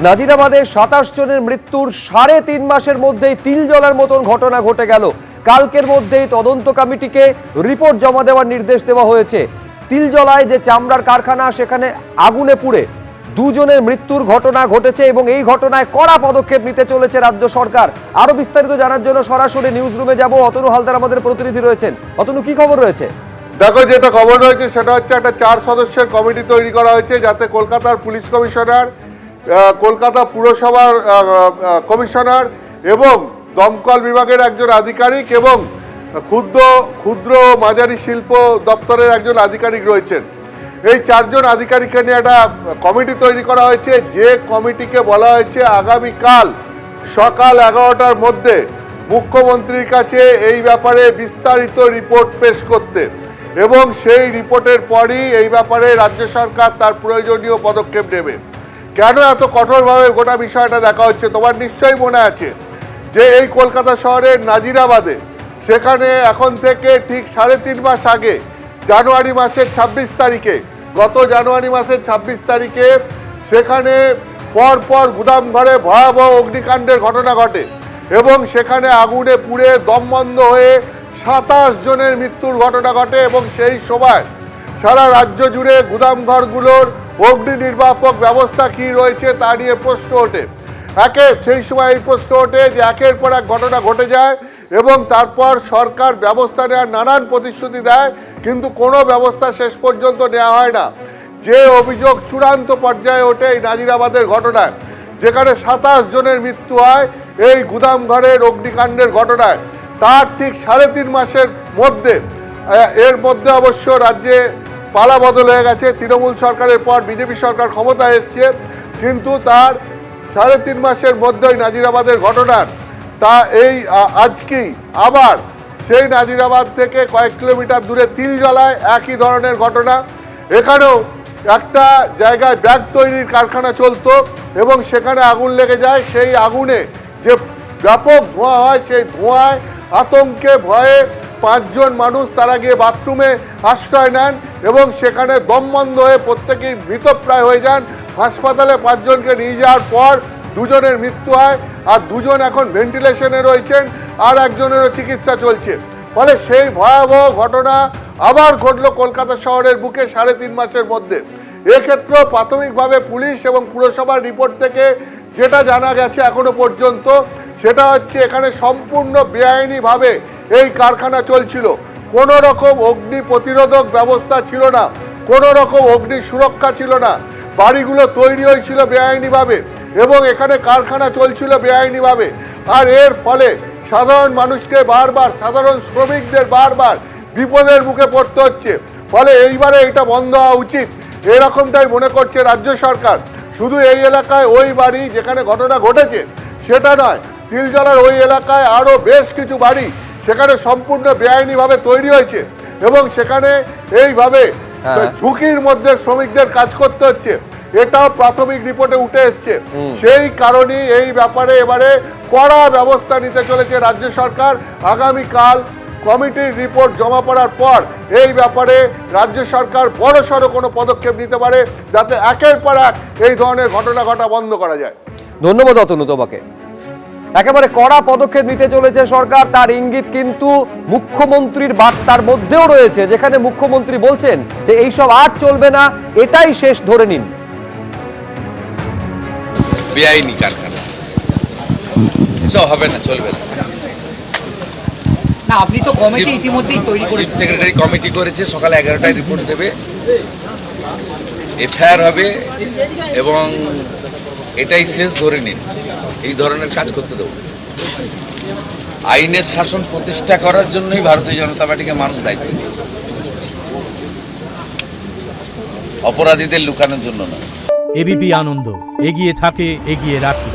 নাজিরাবাদে ২৭ জনের মৃত্যুর ৩.৫ মাসের মধ্যেই তিল জ্বলার মতন ঘটনা ঘটে গেল। কালকের মধ্যেই তদন্ত কমিটিকে রিপোর্ট জমা দেওয়ার নির্দেশ দেওয়া হয়েছে। তিলজলায় যে চামড়ার কারখানা, সেখানে আগুনে পুড়ে ২ জনের মৃত্যুর ঘটনা ঘটেছে এবং এই ঘটনায় কড়া পদক্ষেপ নিতে চলেছে রাজ্য সরকার। আরো বিস্তারিত জানার জন্য সরাসরি নিউজ রুমে যাব। অতনু হালদার আমাদের প্রতিনিধি রয়েছেন। অতনু, কি খবর রয়েছে? দেখো, যেটা খবর রয়েছে সেটা হচ্ছে একটা 4 সদস্যের কমিটি তৈরি করা হয়েছে, যাতে কলকাতার পুলিশ কমিশনার, কলকাতা পুরসভার কমিশনার এবং দমকল বিভাগের একজন আধিকারিক এবং ক্ষুদ্র মাঝারি শিল্প দপ্তরের একজন আধিকারিক রয়েছেন। এই 4 জন আধিকারিককে নিয়ে একটা কমিটি তৈরি করা হয়েছে, যে কমিটিকে বলা হয়েছে আগামীকাল সকাল 11টার মধ্যে মুখ্যমন্ত্রীর কাছে এই ব্যাপারে বিস্তারিত রিপোর্ট পেশ করতে, এবং সেই রিপোর্টের পরই এই ব্যাপারে রাজ্য সরকার তার প্রয়োজনীয় পদক্ষেপ নেবে। কেন এত কঠোরভাবে গোটা বিষয়টা দেখা হচ্ছে? তোমার নিশ্চয়ই মনে আছে যে এই কলকাতা শহরের নাজিরাবাদে, সেখানে এখন থেকে ঠিক 3.5 মাস আগে জানুয়ারি মাসের 26 তারিখে, গত জানুয়ারি মাসের 26 তারিখে সেখানে পরপর গুদাম ঘরে ভয়াবহ অগ্নিকাণ্ডের ঘটনা ঘটে এবং সেখানে আগুনে পুড়ে দম বন্ধ হয়ে 27 জনের মৃত্যুর ঘটনা ঘটে। এবং সেই সময় সারা রাজ্য জুড়ে গুদাম ঘরগুলোর অগ্নি নির্বাপক ব্যবস্থা কি রয়েছে তা নিয়ে প্রশ্ন ওঠে। সেই সময় এই প্রশ্ন ওঠে যে একের পর এক ঘটনা ঘটে যায় এবং তারপর সরকার ব্যবস্থা নেওয়ার নানান প্রতিশ্রুতি দেয়, কিন্তু কোনো ব্যবস্থা শেষ পর্যন্ত নেওয়া হয় না। যে অভিযোগ চূড়ান্ত পর্যায়ে ওঠে এই নাজিরাবাদের ঘটনায়, যেখানে 27 জনের মৃত্যু হয় এই গুদাম ঘরের অগ্নিকাণ্ডের ঘটনায়, তার ঠিক 3.5 মাসের মধ্যে, এর মধ্যে অবশ্য রাজ্যে পালা বদল হয়ে গেছে, তৃণমূল সরকারের পর বিজেপি সরকার ক্ষমতায় এসছে, কিন্তু তার 3.5 মাসের মধ্যেই নাজিরাবাদের ঘটনার এই আজকেই আবার সেই নাজিরাবাদ থেকে কয়েক কিলোমিটার দূরে তিলজলায় একই ধরনের ঘটনা। এখানেও একটা জায়গায় ব্যাগ তৈরির কারখানা চলতো এবং সেখানে আগুন লেগে যায়। সেই আগুনে যে ব্যাপক ধোঁয়া হয়, সেই ধোঁয়ায় আতঙ্কে ভয়ে 5 জন মানুষ তারা গিয়ে বাথরুমে আশ্রয় নেন এবং সেখানে দম বন্ধ হয়ে প্রত্যেকেই মৃতপ্রায় হয়ে যান। হাসপাতালে 5 জনকে নিয়ে যাওয়ার পর 2 জনের মৃত্যু হয়, আর 2 জন এখন ভেন্টিলেশনে রয়েছেন, আর একজনেরও চিকিৎসা চলছে। ফলে সেই ভয়াবহ ঘটনা আবার ঘটল কলকাতা শহরের বুকে 3.5 মাসের মধ্যে। এক্ষেত্রে প্রাথমিকভাবে পুলিশ এবং পুরসভার রিপোর্ট থেকে যেটা জানা গেছে এখনো পর্যন্ত, সেটা হচ্ছে এখানে সম্পূর্ণ বেআইনিভাবে এই কারখানা চলছিল। কোনো রকম অগ্নি প্রতিরোধক ব্যবস্থা ছিল না, কোনো রকম অগ্নি সুরক্ষা ছিল না। বাড়িগুলো তৈরি হয়েছিল বেআইনিভাবে এবং এখানে কারখানা চলছিল বেআইনিভাবে। আর এর ফলে সাধারণ মানুষকে বারবার, সাধারণ শ্রমিকদের বারবার বিপদের মুখে পড়তে হচ্ছে। ফলে এইবারে এটা বন্ধ হওয়া উচিত, এরকমটাই মনে করছে রাজ্য সরকার। শুধু এই এলাকায় ওই বাড়ি যেখানে ঘটনা ঘটেছে সেটা নয়, তিলজলার ওই এলাকায় আরও বেশ কিছু বাড়ি সেখানে সম্পূর্ণ বেআইনিভাবে তৈরি হয়েছে এবং সেখানে এইভাবে ঝুঁকির মধ্যে শ্রমিকদের কাজ করতে হচ্ছে। এটাও প্রাথমিক রিপোর্টে উঠে এসছে। সেই কারণেই এই ব্যাপারে এবারে কড়া ব্যবস্থা নিতে চলেছে রাজ্য সরকার। আগামীকাল কমিটির রিপোর্ট জমা পড়ার পর এই ব্যাপারে রাজ্য সরকার বড়সড় কোনো পদক্ষেপ নিতে পারে, যাতে একের পর এক এই ধরনের ঘটনা ঘটা বন্ধ করা যায়। ধন্যবাদ অতনু তোমাকে। একেবারে কড়া পদক্ষেপ নিতে চলেছে সরকার, তার ইঙ্গিত কিন্তু মুখ্যমন্ত্রীর বার্তার মধ্যেও রয়েছে, যেখানে মুখ্যমন্ত্রী বলছেন যে এইসব আর চলবে না, এটাই শেষ ধরে নিন। বেআইনি কারখানা এসব হবে না, চলবে না। না, আপনি তো কমিটি ইতিমধ্যেই তৈরি করেছেন, চিফ সেক্রেটারি কমিটি করেছে, সকাল 11টায় রিপোর্ট দেবে, এফআইআর হবে এবং এটাই শেষ ধরে নিন। এই ধরনের কাজ করতে দেবো। আইনের শাসন প্রতিষ্ঠা করার জন্যই ভারতীয় জনতা পার্টিকে মানুষ দায়িত্ব দিয়েছে, অপরাধীদের লুকানোর জন্য না। এবিপি আনন্দ, এগিয়ে থাকে, এগিয়ে রাখি।